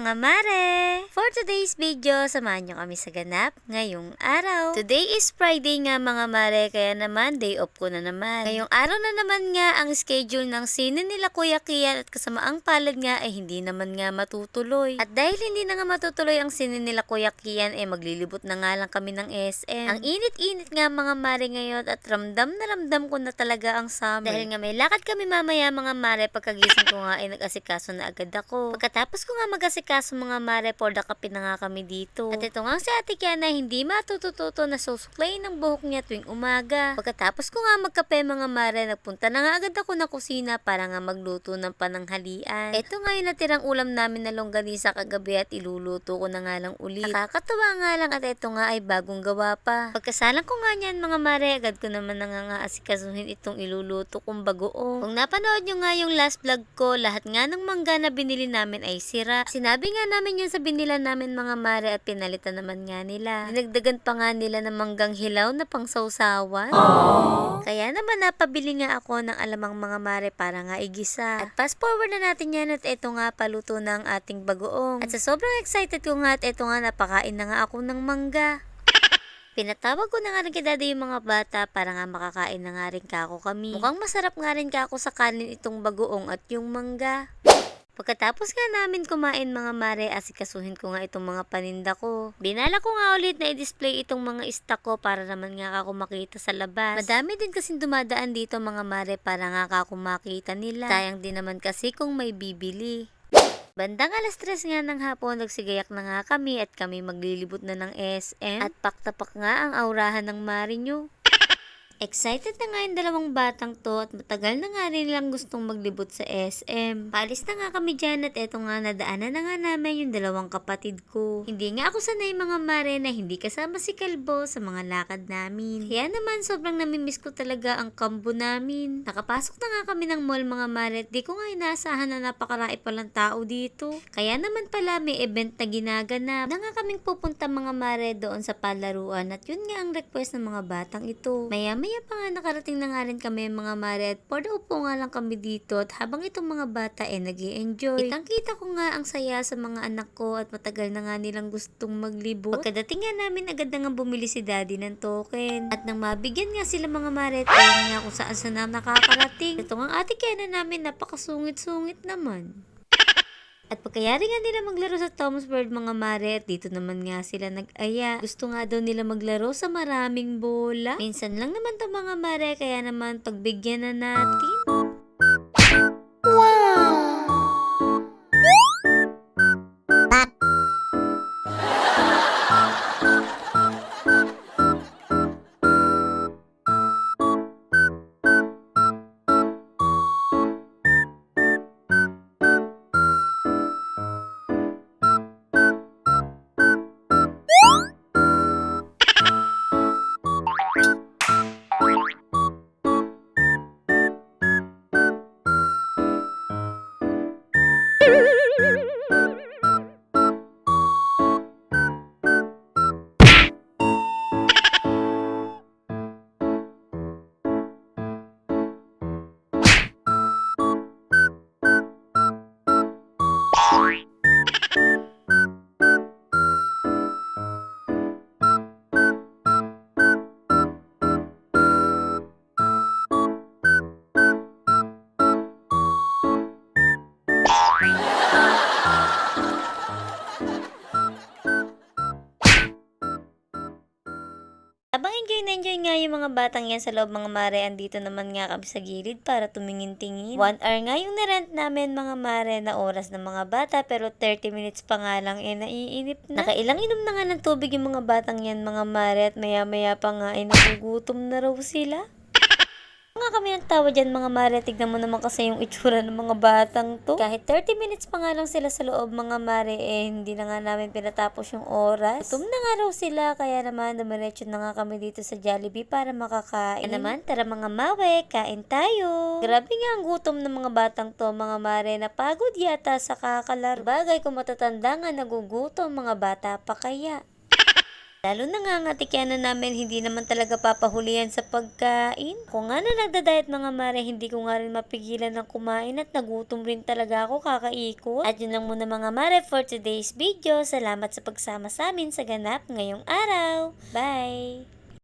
mga mare! For today's video, samahan nyo kami sa ganap ngayong araw. Today is Friday nga mga mare, kaya naman day off ko na naman. Ngayong araw na naman nga ang schedule ng sine nila Kuya Kian at kasamaang palad nga ay hindi naman nga matutuloy. At dahil hindi na nga matutuloy ang sine nila Kuya Kian, maglilibot na nga lang kami ng SM. Ang init-init nga mga mare ngayon at ramdam na ramdam ko na talaga ang summer. Dahil nga may lakad kami mamaya mga mare, pagkagising ko nga ay nag-asikaso na agad ako. Pagkatapos ko nga mag-asikaso mga mare, for the kape na nga kami dito. At ito nga si Ate Kiana hindi matututo na susuklay ng buhok niya tuwing umaga. Pagkatapos ko nga magkape mga mare, nagpunta na nga agad ako na kusina para nga magluto ng pananghalian. Ito nga yung natirang ulam namin na longganisa kagabi at iluluto ko na nga lang ulit. Nakakatawa nga lang at ito nga ay bagong gawa pa. Pagkasalang ko nga niyan mga mare, agad ko naman na nga asikasuhin itong iluluto kong bagoong. Kung napanood nyo nga yung last vlog ko, lahat nga ng mangga na binili namin ay sira. Sinabi nga namin yun sa binila namin mga mare at pinalitan naman nga nila. Dinagdagan pa nga nila ng manggang hilaw na pangsawsawan. Kaya naman napabili nga ako ng alamang mga mare para nga igisa. At fast forward na natin yan at eto nga paluto na ang ating bagoong. At sa sobrang excited ko nga at eto nga napakain na nga ako ng mangga. Pinatawag ko na nga rin kay Daddy yung mga bata para nga makakain na nga rin kako kami. Mukhang masarap nga rin kako sa kanin itong bagoong at yung mangga. Pagkatapos nga namin kumain mga mare, asikasuhin ko nga itong mga paninda ko. Binala ko nga ulit na i-display itong mga stock ko para naman nga ako makita sa labas. Madami din kasing dumadaan dito mga mare para nga ako makita nila. Sayang din naman kasi kung may bibili. Bandang 3:00 nga ng hapon, nagsigayak na nga kami at kami maglilibot na ng SM. At paktapak nga ang aurahan ng Marinyo. Excited na nga yung dalawang batang to at matagal na nga rin lang gustong maglibot sa SM. Paalis na nga kami dyan at eto nga nadaanan na nga namin yung dalawang kapatid ko. Hindi nga ako sanay mga mare na hindi kasama si Kalbo sa mga lakad namin. Kaya naman sobrang namimiss ko talaga ang kambo namin. Nakapasok na nga kami ng mall mga mare at di ko nga inaasahan na napakarami palang tao dito. Kaya naman pala may event na ginaganap. Na nga kaming pupunta mga mare doon sa palaruan at yun nga ang request ng mga batang ito. Maya pa nga nakarating na nga rin kami mga mare at for the upo nga lang kami dito at habang itong mga bata nag-i-enjoy. Kitang-kita ko nga ang saya sa mga anak ko at matagal na nga nilang gustong maglibot. Pagkadating nga namin agad na nga bumili si Daddy ng token. At nang mabigyan nga sila mga mare at nga kung saan na nakakarating. Ito nga Ate Kiana namin napakasungit-sungit naman. At pagkayari nga nila maglaro sa Tom's World mga mare at dito naman nga sila nag-aya. Gusto nga daw nila maglaro sa maraming bola. Minsan lang naman to mga mare, kaya naman pagbigyan na natin. Habang enjoy nga yung mga batang yan sa loob mga mare, andito naman nga kami sa gilid para tumingin-tingin. 1 hour nga yung narent namin mga mare na oras ng mga bata pero 30 minutes pa nga lang naiinip na. Nakailang inom na nga ng tubig yung mga batang yan mga mare at maya-maya pa nga nagugutom na raw sila. Nga kami ng tawa dyan mga mare, tignan mo naman kasi yung itsura ng mga batang to. Kahit 30 minutes pa nga lang sila sa loob mga mare, hindi na nga namin pinatapos yung oras. Gutom na nga raw sila, kaya naman dumiretso na nga kami dito sa Jollibee para makakain. Kaya naman, tara mga mawe, kain tayo. Grabe nga ang gutom ng mga batang to mga mare, napagod yata sa kakalaro. Bagay kung matatanda nga nagugutom, mga bata pa kaya. Lalo na nga ngatikian na namin, hindi naman talaga papahulihan sa pagkain. Kung nga na nagda-diet mga mare, hindi ko nga rin mapigilan ng kumain at nagutom rin talaga ako kakaikot. At yun lang muna mga mare for today's video. Salamat sa pagsama sa amin sa ganap ngayong araw. Bye!